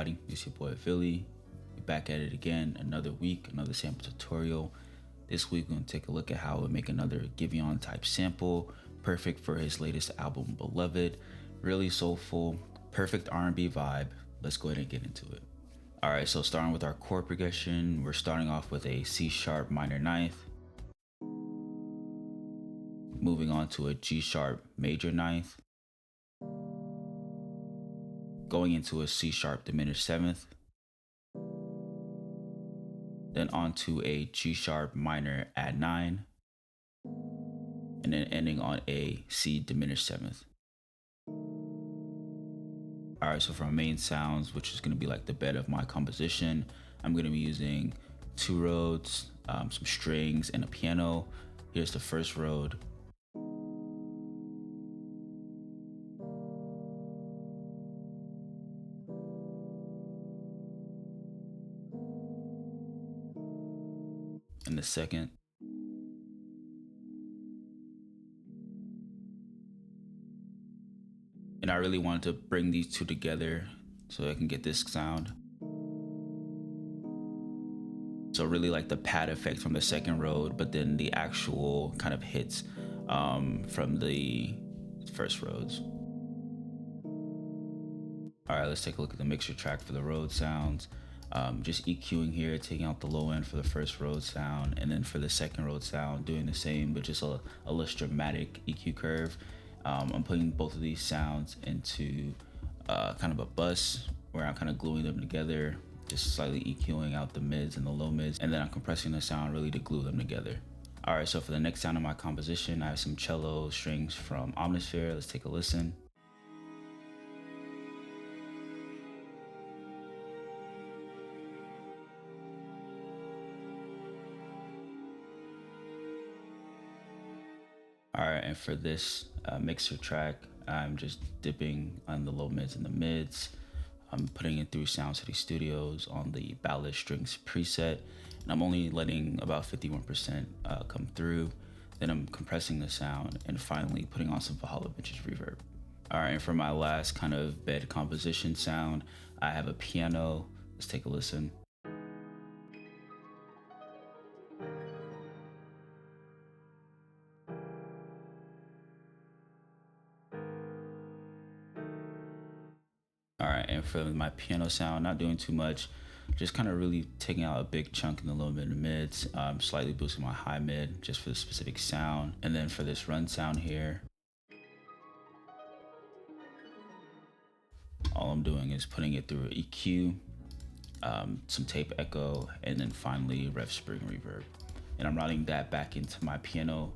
everybody? It's your boy Philly. We're back at it again, another week, another sample tutorial. This week we're gonna take a look at how to make another Giveon type sample, perfect for his latest album, Beloved. Really soulful, perfect R&B vibe. Let's go ahead and get into it. All right, so starting with our chord progression, we're starting off with a C sharp minor ninth, moving on to a G sharp major ninth, going into a C sharp diminished seventh, then onto a G sharp minor add 9, and then ending on a C diminished seventh. All right, so for our main sounds, which is going to be like the bed of my composition, I'm going to be using 2 rhodes, some strings, and a piano. Here's the first rhode. And the second. And I really wanted to bring these two together so I can get this sound. So really like the pad effect from the second rhode, but then the actual kind of hits from the first rhodes. All right, let's take a look at the mixer track for the rhode sounds. Just EQing here, taking out the low end for the first rhode sound, and then for the second rhode sound, doing the same, but just a less dramatic EQ curve. I'm putting both of these sounds into kind of a bus where I'm kind of gluing them together, just slightly EQing out the mids and the low mids, and then I'm compressing the sound really to glue them together. All right, so for the next sound of my composition, I have some cello strings from Omnisphere. Let's take a listen. All right, and for this mixer track, I'm just dipping on the low mids and the mids. I'm putting it through Sound City Studios on the ballad strings preset, and I'm only letting about 51% come through. Then I'm compressing the sound and finally putting on some Valhalla Vintage reverb. All right, and for my last kind of bed composition sound, I have a piano. Let's take a listen. All right, and for my piano sound, not doing too much, just kind of really taking out a big chunk in the low mid and mids, slightly boosting my high mid just for the specific sound. And then for this run sound here, all I'm doing is putting it through EQ, some tape echo, and then finally rev spring reverb. And I'm routing that back into my piano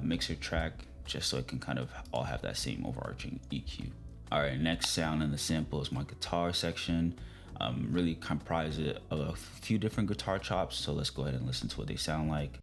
mixer track just so it can kind of all have that same overarching EQ. All right, next sound in the sample is my guitar section. Really comprise it of a few different guitar chops, so let's go ahead and listen to what they sound like.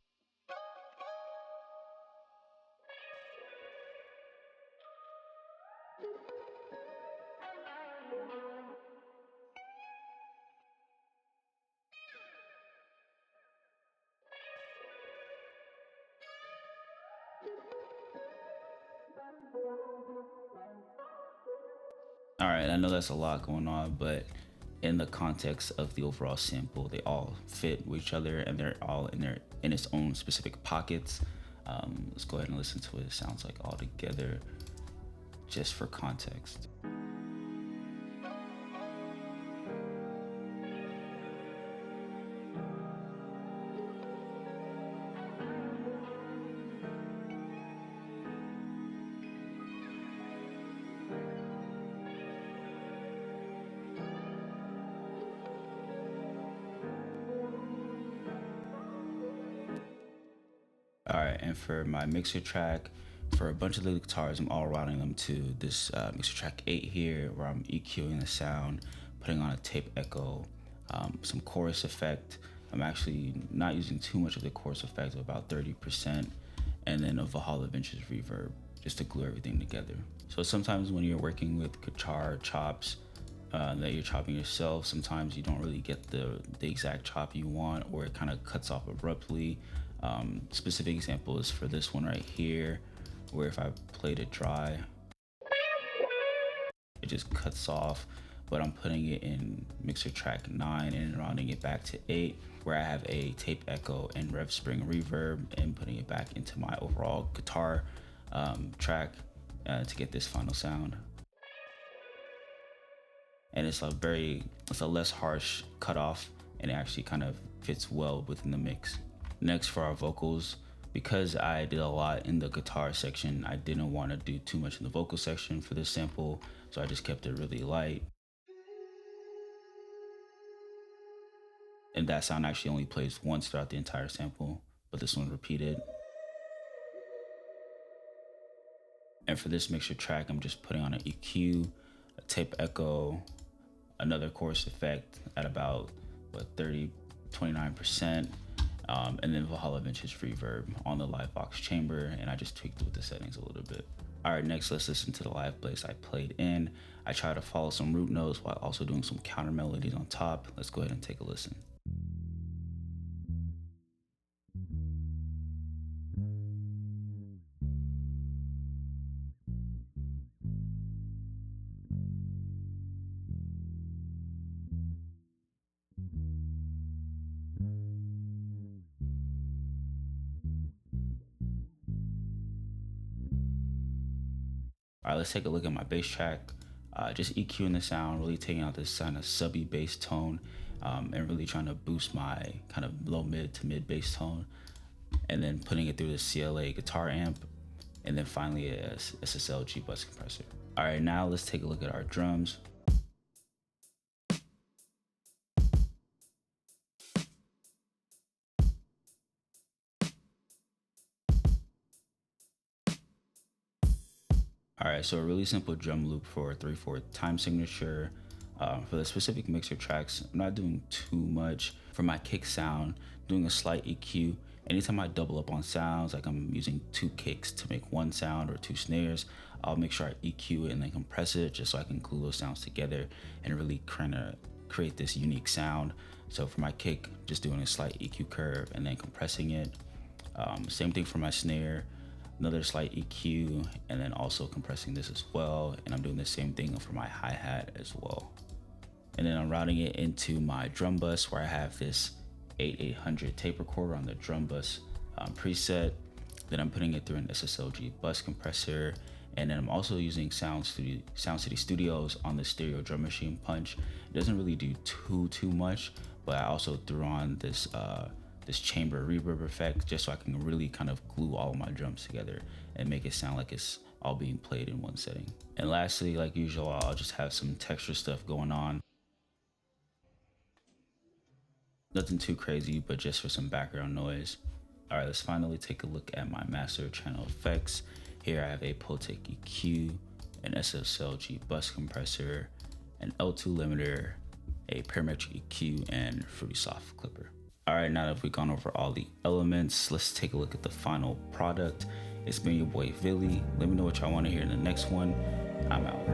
All right, I know that's a lot going on, but in the context of the overall sample, they all fit with each other and they're all in its own specific pockets. Let's go ahead and listen to what it sounds like all together, just for context. All right, and for my mixer track, for a bunch of the guitars, I'm all routing them to this mixer track 8 here, where I'm EQing the sound, putting on a tape echo, some chorus effect. I'm actually not using too much of the chorus effect, of about 30%, and then a Valhalla Vintage reverb, just to glue everything together. So sometimes when you're working with guitar chops that you're chopping yourself, sometimes you don't really get the exact chop you want, or it kind of cuts off abruptly. Specific example is for this one right here, where if I played it dry, it just cuts off. but I'm putting it in mixer track 9 and rounding it back to 8, where I have a tape echo and rev spring reverb, and putting it back into my overall guitar track to get this final sound. And it's a less harsh cutoff, and it actually kind of fits well within the mix. Next, for our vocals, because I did a lot in the guitar section, I didn't want to do too much in the vocal section for this sample, so I just kept it really light. And that sound actually only plays once throughout the entire sample, but this one repeated. And for this mixer track, I'm just putting on an EQ, a tape echo, another chorus effect at about 29%, and then Valhalla Vintage reverb on the live box chamber, and I just tweaked with the settings a little bit. All right, next let's listen to the live bass I played in. I try to follow some root notes while also doing some counter melodies on top. Let's go ahead and take a listen. All right, let's take a look at my bass track. Just EQing the sound, really taking out this kind of subby bass tone, and really trying to boost my kind of low mid to mid bass tone, and then putting it through the CLA guitar amp, and then finally a SSL bus compressor. All right, now let's take a look at our drums. All right, so a really simple drum loop for a 3/4 time signature. For the specific mixer tracks, I'm not doing too much. For my kick sound, doing a slight EQ. Anytime I double up on sounds, like I'm using 2 kicks to make 1 sound or 2 snares, I'll make sure I EQ it and then compress it just so I can glue those sounds together and really kind of create this unique sound. So for my kick, just doing a slight EQ curve and then compressing it. Same thing for my snare. Another slight EQ, and then also compressing this as well. And I'm doing the same thing for my hi-hat as well. And then I'm routing it into my drum bus, where I have this 8800 tape recorder on the drum bus preset. Then I'm putting it through an SSLG bus compressor. And then I'm also using Sound City Studios on the stereo drum machine punch. It doesn't really do too much, but I also threw on this chamber reverb effect just so I can really kind of glue all of my drums together and make it sound like it's all being played in one setting. And lastly, like usual, I'll just have some texture stuff going on. Nothing too crazy, but just for some background noise. All right, let's finally take a look at my master channel effects. Here I have a Pultec EQ, an SSLG bus compressor, an L2 limiter, a parametric EQ, and Fruity Soft clipper. All right, now that we've gone over all the elements, let's take a look at the final product. It's been your boy Villy. Let me know what y'all want to hear in the next one. I'm out.